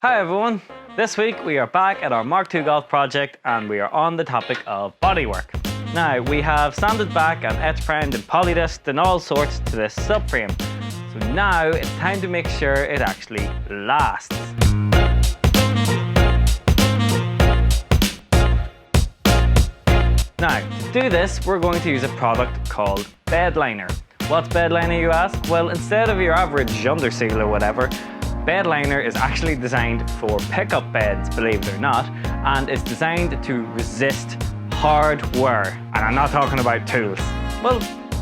Hi everyone, this week we are back at our Mark II Golf project and we are on the topic of bodywork. Now we have sanded back and etch primed and polydust and all sorts to this subframe. So now it's time to make sure it actually lasts. Now to do this we're going to use a product called bed liner. What's bed liner, you ask? Well, instead of your average under seal or whatever, bed liner is actually designed for pickup beds, believe it or not, and is designed to resist hard wear. And I'm not talking about tools. Well,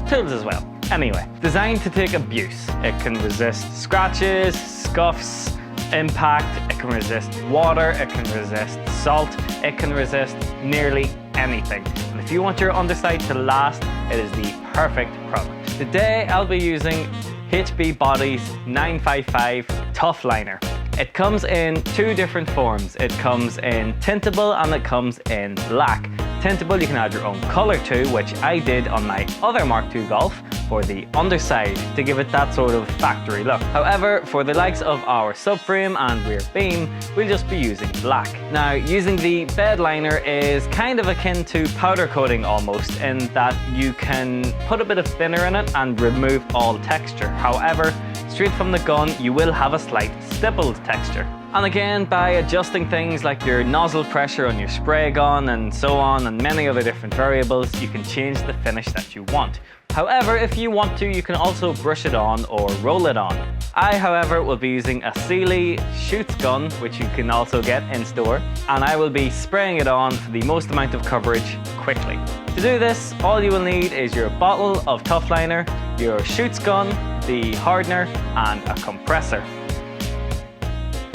tools as well. Anyway, designed to take abuse. It can resist scratches, scuffs, impact, it can resist water, it can resist salt, it can resist nearly anything. And if you want your underside to last, it is the perfect product. Today I'll be using HB Body's 955 Tough Liner. It comes in two different forms. It comes in tintable and it comes in black. Tintable you can add your own color to, which I did on my other Mark II Golf for the underside to give it that sort of factory look. However, for the likes of our subframe and rear beam, we'll just be using black. Now, using the bed liner is kind of akin to powder coating almost, in that you can put a bit of thinner in it and remove all texture. However, straight from the gun, you will have a slight stippled texture. And again, by adjusting things like your nozzle pressure on your spray gun and so on, and many other different variables, you can change the finish that you want. However, if you want to, you can also brush it on or roll it on. I, however, will be using a Sealy shoots gun, which you can also get in store, and I will be spraying it on for the most amount of coverage quickly. To do this, all you will need is your bottle of Tough Liner, your shoots gun, the hardener, and a compressor.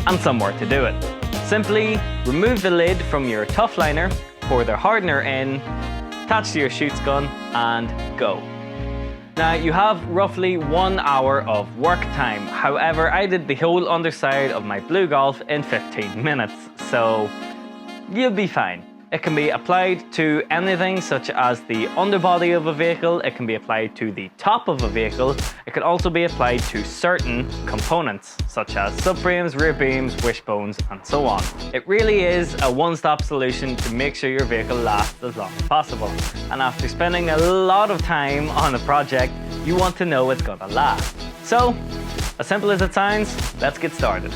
And somewhere to do it. Simply remove the lid from your Tough Liner, pour the hardener in, attach to your shoots gun, and go. Now you have roughly 1 hour of work time. However, I did the whole underside of my Blue Golf in 15 minutes, so you'll be fine. It can be applied to anything such as the underbody of a vehicle, it can be applied to the top of a vehicle, it can also be applied to certain components such as subframes, rear beams, wishbones, and so on. It really is a one-stop solution to make sure your vehicle lasts as long as possible. And after spending a lot of time on a project, you want to know it's gonna last. So, as simple as it sounds, let's get started.